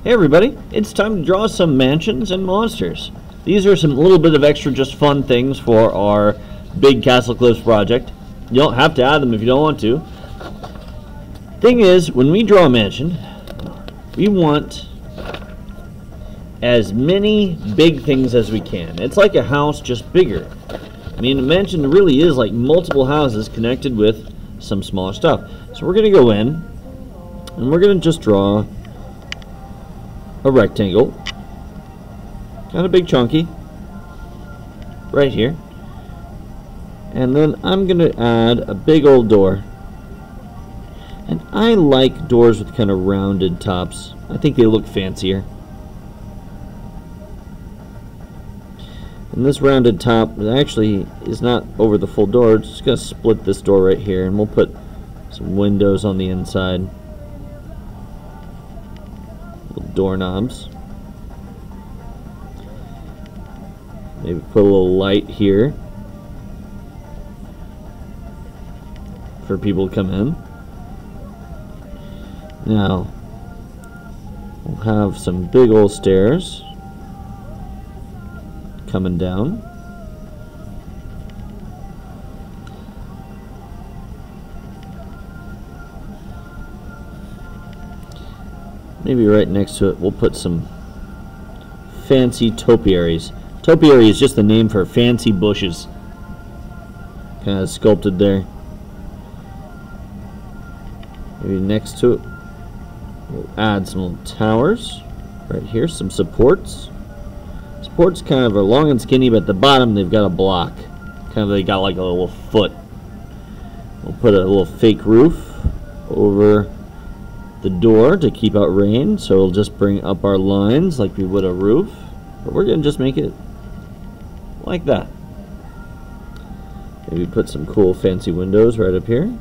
Hey everybody, it's time to draw some mansions and monsters. These are some little bit of extra just fun things for our big Castle Cliffs project. You don't have to add them if you don't want to. Thing is, when we draw a mansion, we want as many big things as we can. It's like a house, just bigger. I mean, a mansion really is like multiple houses connected with some smaller stuff. So we're going to go in, and we're going to just draw a rectangle, kind of big chunky, right here. And then I'm going to add a big old door. And I like doors with kind of rounded tops. I think they look fancier. And this rounded top actually is not over the full door. It's just going to split this door right here, and we'll put some windows on the inside. Little doorknobs. Maybe put a little light here for people to come in. Now, we'll have some big old stairs coming down. Maybe right next to it we'll put some fancy topiaries. Topiary is just the name for fancy bushes. Kind of sculpted there. Maybe next to it we'll add some little towers. Right here, some supports. Supports kind of are long and skinny, but at the bottom they've got a block. Kind of they got like a little foot. We'll put a little fake roof over the door to keep out rain, so it'll just bring up our lines like we would a roof. But we're gonna just make it like that. Maybe put some cool fancy windows right up here.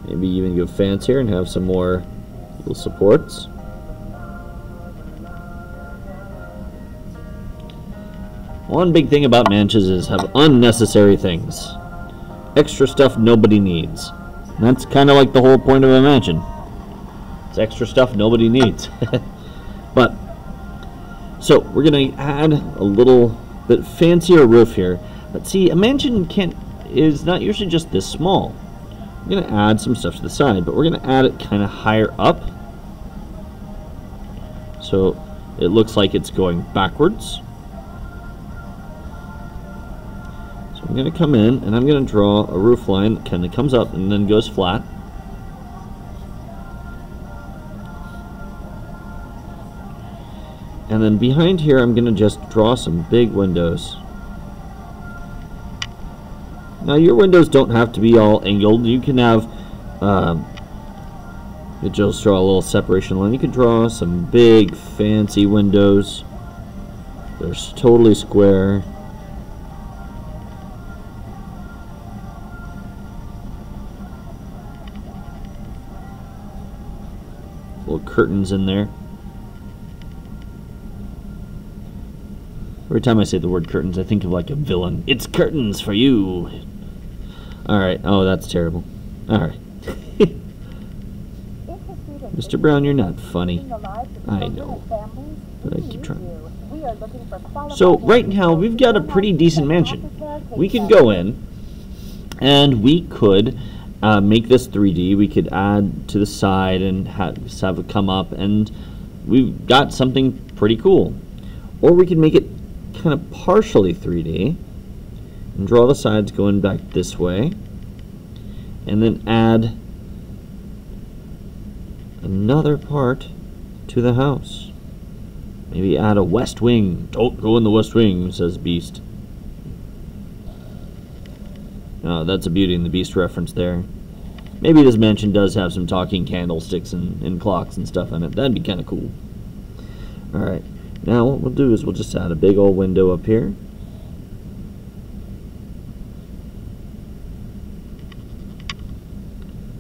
Maybe even go fancier and have some more little supports. One big thing about mansions is have unnecessary things. Extra stuff nobody needs. And that's kind of like the whole point of a mansion. It's extra stuff nobody needs. But, so we're going to add a little bit fancier roof here. But see, a mansion is not usually just this small. We're going to add some stuff to the side, but we're going to add it kind of higher up. So it looks like it's going backwards. So I'm going to come in and I'm going to draw a roof line that kind of comes up and then goes flat. And then behind here I'm going to just draw some big windows. Now your windows don't have to be all angled. You can have, you just draw a little separation line. You could draw some big fancy windows. They're totally square. Little curtains in there. Every time I say the word curtains, I think of like a villain. It's curtains for you. Alright, oh, that's terrible. Alright. Mr. Brown, you're not funny. I know. But I keep trying. So, right now, we've got a pretty decent mansion. We could go in, and we could make this 3D. We could add to the side and have it come up, and we've got something pretty cool. Or we could make it kind of partially 3D and draw the sides going back this way, and then add another part to the house. Maybe add a west wing. Don't go in the west wing, says Beast. Oh, that's a Beauty and the Beast reference there. Maybe this mansion does have some talking candlesticks and clocks and stuff in it. That'd be kind of cool. Alright. Now what we'll do is we'll just add a big old window up here.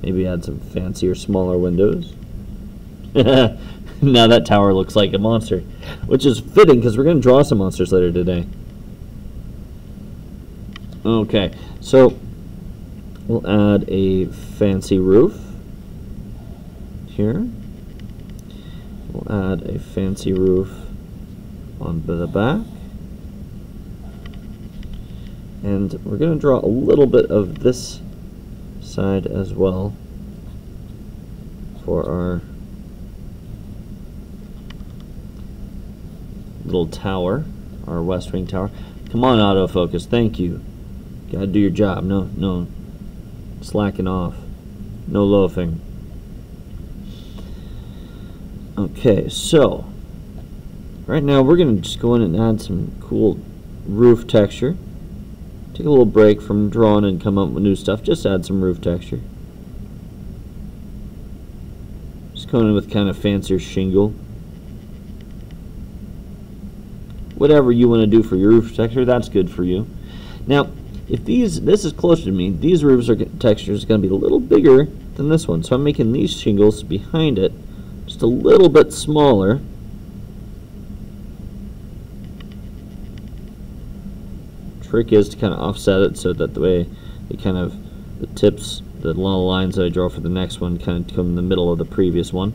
Maybe add some fancier, smaller windows. Now that tower looks like a monster, which is fitting because we're going to draw some monsters later today. Okay, so we'll add a fancy roof. here. We'll add a fancy roof on the back. And we're going to draw a little bit of this side as well for our little tower, our west wing tower. Come on, autofocus, thank you. Gotta do your job. No slacking off. No loafing. Okay, so right now we're gonna just go in and add some cool roof texture. Take a little break from drawing and come up with new stuff. Just add some roof texture. Just going in with kind of fancier shingle. Whatever you want to do for your roof texture, that's good for you. Now, if this is closer to me, these roofs texture is going to be a little bigger than this one. So I'm making these shingles behind it just a little bit smaller. Trick is to kind of offset it so that the way the tips, the little lines that I draw for the next one kind of come in the middle of the previous one.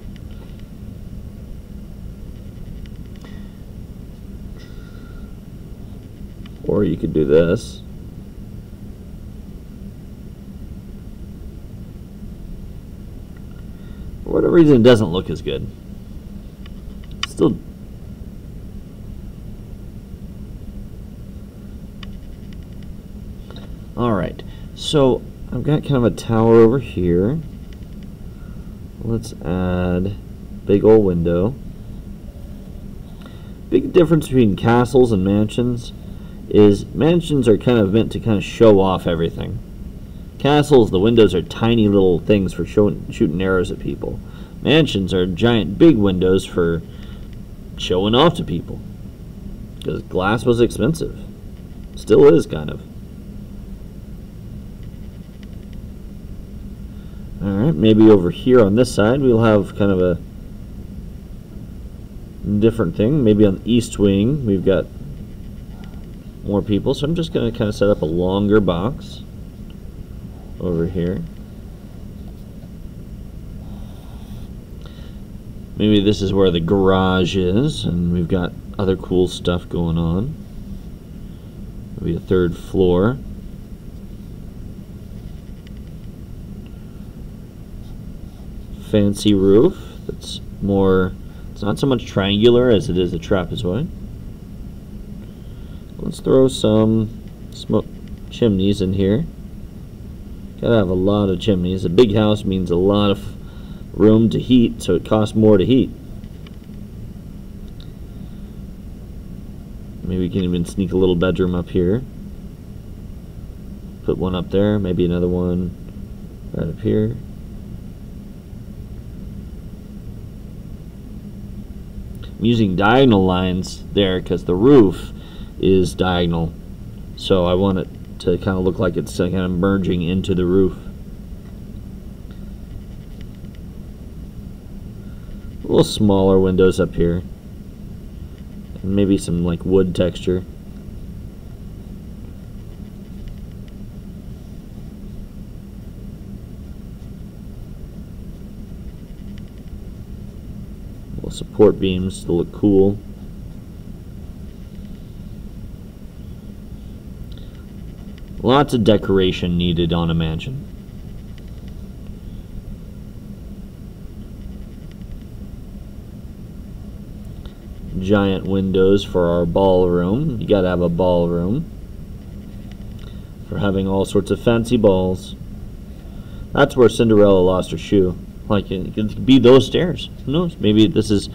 Or you could do this. For whatever reason, it doesn't look as good. Still. Alright, so I've got kind of a tower over here. Let's add big old window. Big difference between castles and mansions is mansions are kind of meant to kind of show off everything. Castles, the windows are tiny little things for shooting arrows at people. Mansions are giant big windows for showing off to people. Because glass was expensive. Still is, kind of. Alright, maybe over here on this side we'll have kind of a different thing. Maybe on the east wing we've got more people, so I'm just going to kind of set up a longer box over here. Maybe this is where the garage is, and we've got other cool stuff going on. Maybe a third floor. Fancy roof that's more, it's not so much triangular as it is a trapezoid. Let's throw some smoke chimneys in here. Gotta have a lot of chimneys. A big house means a lot of room to heat, so it costs more to heat. Maybe we can even sneak a little bedroom up here. Put one up there, maybe another one right up here. I'm using diagonal lines there because the roof is diagonal, so I want it to kind of look like it's kind of merging into the roof. A little smaller windows up here, and maybe some like wood texture. Little support beams to look cool. Lots of decoration needed on a mansion. Giant windows for our ballroom. You gotta have a ballroom for having all sorts of fancy balls. That's where Cinderella lost her shoe. Like, it could be those stairs. Who knows? Maybe this is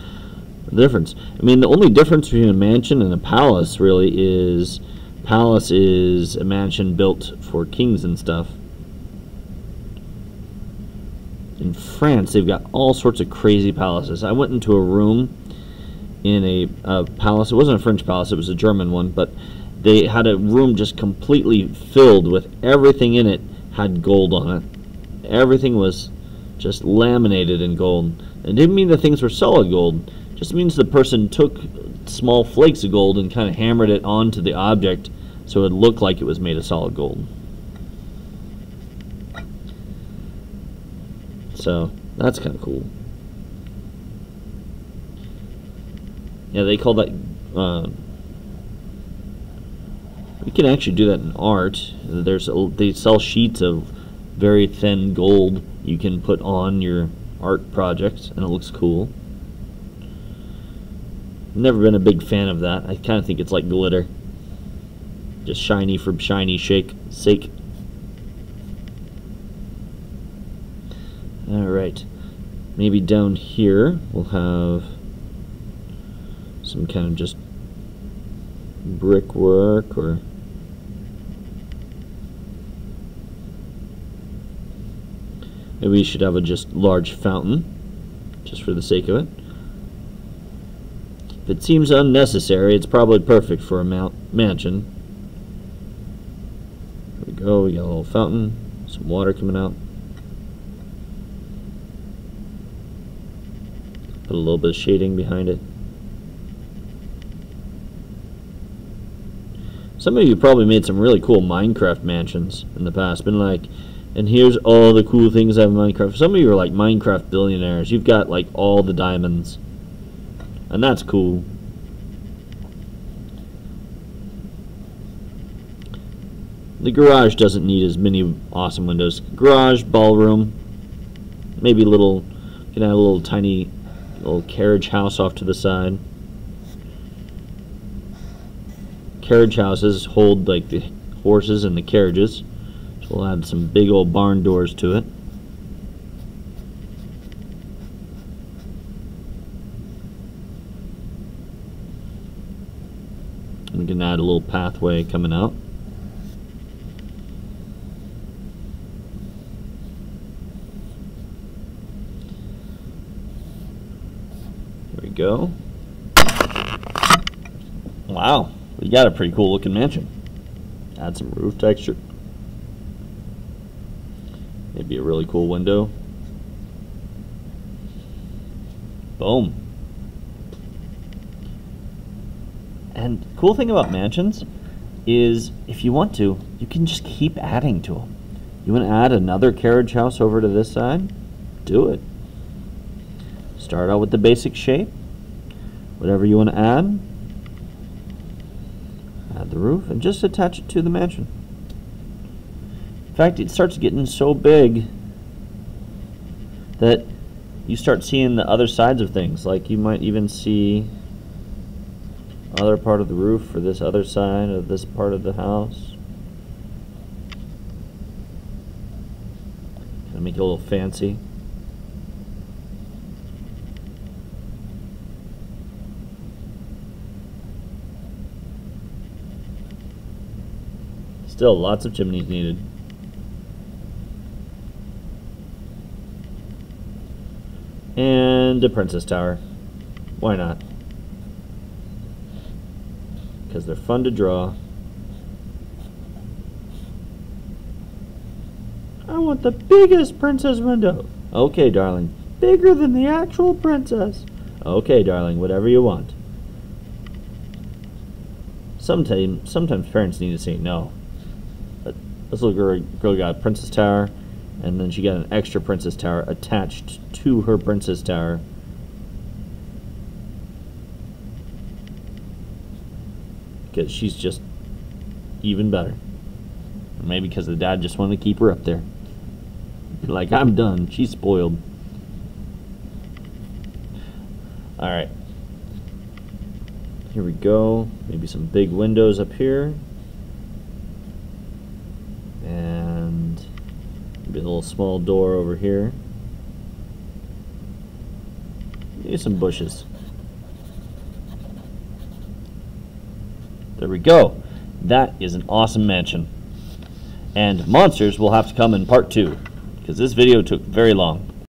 the difference. I mean, the only difference between a mansion and a palace really is palace is a mansion built for kings and stuff. In France, they've got all sorts of crazy palaces. I went into a room in a palace. It wasn't a French palace, it was a German one, but they had a room just completely filled with everything in it had gold on it. Everything was just laminated in gold. It didn't mean the things were solid gold. It just means the person took small flakes of gold and kind of hammered it onto the object so it looked like it was made of solid gold. So that's kind of cool. Yeah, they call that. We can actually do that in art. They sell sheets of very thin gold you can put on your art projects, and it looks cool. Never been a big fan of that. I kind of think it's like glitter, just shiny for shiny sake. All right, maybe down here we'll have some kind of just brickwork, or maybe we should have a just large fountain, just for the sake of it. If it seems unnecessary, it's probably perfect for a mansion. Here we go, we got a little fountain, some water coming out. Put a little bit of shading behind it. Some of you probably made some really cool Minecraft mansions in the past. Been like, and here's all the cool things I have in Minecraft. Some of you are like Minecraft billionaires. You've got like all the diamonds. And that's cool. The garage doesn't need as many awesome windows. Garage, ballroom, maybe little, you can add a little tiny little carriage house off to the side. Carriage houses hold like the horses and the carriages, so we'll add some big old barn doors to it. We can add a little pathway coming out. There we go. Wow. We got a pretty cool looking mansion. Add some roof texture. Maybe a really cool window. Boom. And cool thing about mansions is if you want to, you can just keep adding to them. You want to add another carriage house over to this side? Do it. Start out with the basic shape. Whatever you want to add. Add the roof and just attach it to the mansion. In fact, it starts getting so big that you start seeing the other sides of things. Like you might even see other part of the roof for this other side of this part of the house. Gonna make it a little fancy. Still lots of chimneys needed. And a princess tower. Why not? Because they're fun to draw. I want the biggest princess window. Okay, darling. Bigger than the actual princess. Okay, darling. Whatever you want. Sometimes parents need to say no. But this little girl got a princess tower, and then she got an extra princess tower attached to her princess tower. Because she's just even better. Or maybe because the dad just wanted to keep her up there. Like, I'm done. She's spoiled. Alright. Here we go. Maybe some big windows up here. And maybe a little small door over here. Maybe some bushes. There we go. That is an awesome mansion. And monsters will have to come in part 2, because this video took very long.